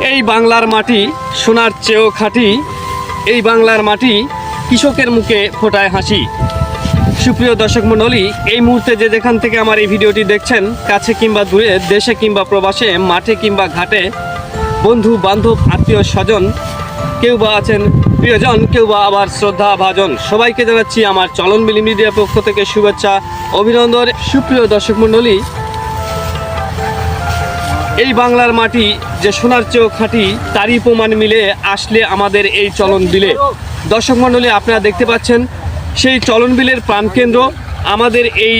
এই বাংলার মাটি সোনার চেয়েও খাঁটি, এই বাংলার মাটি কৃষকের মুখে ফোটায় হাসি। সুপ্রিয় দর্শক মণ্ডলী, এই মুহূর্তে যে যেখান থেকে আমার এই ভিডিওটি দেখছেন, কাছে কিংবা দূরে, দেশে কিংবা প্রবাসে, মাঠে কিংবা ঘাটে, বন্ধু বান্ধব আত্মীয় স্বজন, কেউ বা আছেন প্রিয়জন, কেউ বা আবার শ্রদ্ধা ভাজন, সবাইকে জানাচ্ছি আমার চলন বিলি মিডিয়ার পক্ষ থেকে শুভেচ্ছা, অভিনন্দন। সুপ্রিয় দর্শক মণ্ডলী, এই বাংলার মাটি যে সোনার চেয়েও খাঁটি, তারই প্রমাণ মিলে আসলে আমাদের এই চলন বিলে। দর্শক মণ্ডলী, আপনারা দেখতে পাচ্ছেন সেই চলন বিলের প্রাণকেন্দ্র আমাদের এই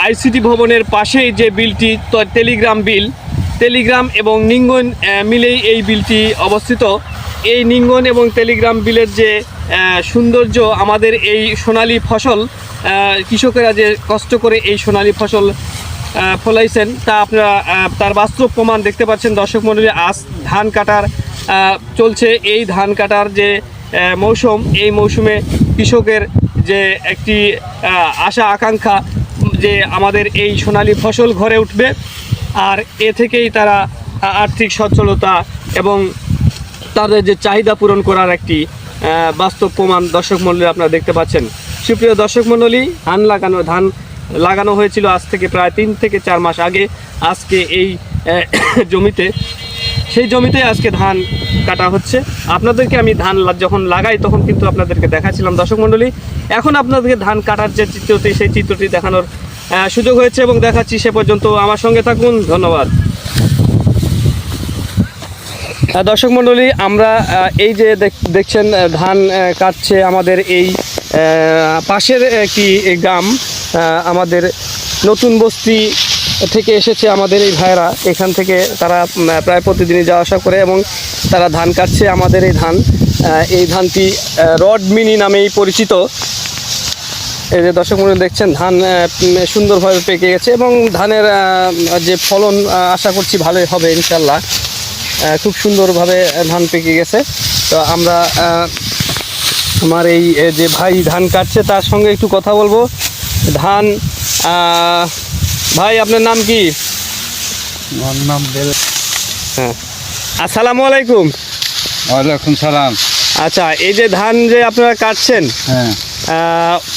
আইসিটি ভবনের পাশেই যে বিলটি, টেলিগ্রাম বিল, টেলিগ্রাম এবং নিঙ্গন মিলেই এই বিলটি অবস্থিত। এই নিঙ্গন এবং টেলিগ্রাম বিলের যে সৌন্দর্য, আমাদের এই সোনালী ফসল, কৃষকেরা যে কষ্ট করে এই সোনালী ফসল ফলাইছেন, তা আপনারা তার বাস্তব প্রমাণ দেখতে পাচ্ছেন। দর্শক মণ্ডলী, আজ ধান কাটার চলছে। এই ধান কাটার যে মৌসুম, এই মৌসুমে কৃষকের যে একটি আশা আকাঙ্ক্ষা যে আমাদের এই সোনালী ফসল ঘরে উঠবে, আর এ থেকেই তারা আর্থিক সচ্ছলতা এবং তাদের যে চাহিদা পূরণ করার একটি বাস্তব প্রমাণ দর্শক মণ্ডলী আপনারা দেখতে পাচ্ছেন। সুপ্রিয় দর্শক মণ্ডলী, ধান লাগানো হয়েছিল আজ থেকে প্রায় 3 থেকে 4 মাস আগে। আজকে এই জমিতে, সেই জমিতে আজকে ধান কাটা হচ্ছে। আপনাদেরকে আমি ধান যখন লাগাই তখন কিন্তু আপনাদেরকে দেখাচ্ছিলাম দর্শক মণ্ডলী। এখন আপনাদেরকে ধান কাটার যে চিত্রটি, সেই চিত্রটি দেখানোর সুযোগ হয়েছে এবং দেখাচ্ছি। সে পর্যন্ত আমার সঙ্গে থাকুন, ধন্যবাদ। দর্শক মণ্ডলী, আমরা এই যে দেখছেন ধান কাটছে আমাদের এই পাশের একটি গ্রাম, আমাদের নতুন বস্তি থেকে এসেছে আমাদের এই ভাইরা। এখান থেকে তারা প্রায় প্রতিদিনই যাওয়া আসা করে এবং তারা ধান কাটছে। আমাদের এই ধানটি রড মিনি নামেই পরিচিত। এই যে দর্শক মণ্ডলী দেখছেন, ধান সুন্দরভাবে পেকে গেছে এবং ধানের যে ফলন আশা করছি ভালোই হবে ইনশাল্লাহ। খুব সুন্দরভাবে ধান পেকে গেছে। তো আমরা আমার এই যে ভাই ধান কাটছে তার সঙ্গে একটু কথা বলবো। ধান ভাই, আপনার নাম কি? আমার নাম হ্যাঁ, আসসালামু আলাইকুম। ওয়ালাইকুম সালাম। আচ্ছা, এই যে ধান যে আপনারা কাটছেন, হ্যাঁ,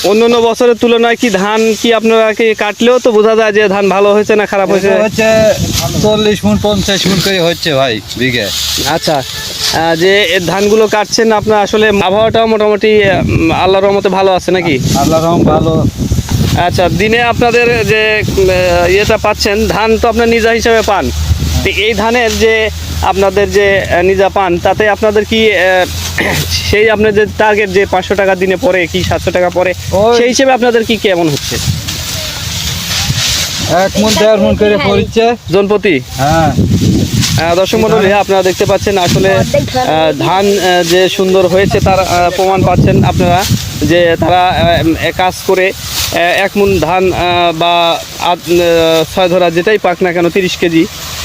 অন্য বছরের তুলনায় কি ধান কি আপনারা কি কাটলেও তো বোঝা যায় যে ধান ভালো হয়েছে না খারাপ হয়েছে? হচ্ছে 40 মণ 50 মণ করে হচ্ছে ভাই বিঘে। আচ্ছা, যে ধানগুলো কাটছেন আপনার, আসলে আবহাওয়াটাও মোটামুটি আল্লাহর রহমতে ভালো আছে নাকি? আল্লাহর রহম ভালো। আচ্ছা, দিনে আপনাদের যে ইয়েটা পাচ্ছেন, ধান তো আপনার নিজা হিসাবে পান, তো এই ধানের যে আপনাদের যে নিজা পান, তাতে আপনাদের কি সেই আপনাদের টার্গেট যে 500 টাকা দিনে পরে কি 700 টাকা পরে, সেই হিসেবে আপনাদের কি কেমন হচ্ছে? 1 মণ 1.5 মণ করে পড়ছে জনপ্রতি। হ্যাঁ, দর্শক মণ্ডলী, আপনারা দেখতে পাচ্ছেন আসলে ধান যে সুন্দর হয়েছে তার প্রমাণ পাচ্ছেন আপনারা, যে তারা কাজ করে 1 মণ ধান বা 6 ধরা যেটাই পাক না কেন 30 কেজি,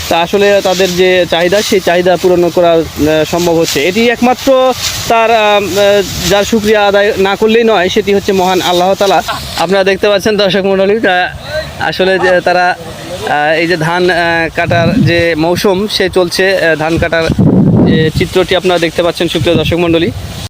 তা আসলে তাদের যে চাহিদা, সেই চাহিদা পূরণ করা সম্ভব হচ্ছে। এটি একমাত্র তার যার শুকরিয়া আদায় না করলেই নয়, সেটি হচ্ছে মহান আল্লাহ তাআলা। আপনারা দেখতে পাচ্ছেন দর্শক মণ্ডলী, আসলে যে তারা এই যে ধান কাটার যে মৌসুম সে চলছে, ধান কাটার যে চিত্রটি আপনারা দেখতে পাচ্ছেন সুপ্রিয় দর্শক মণ্ডলী।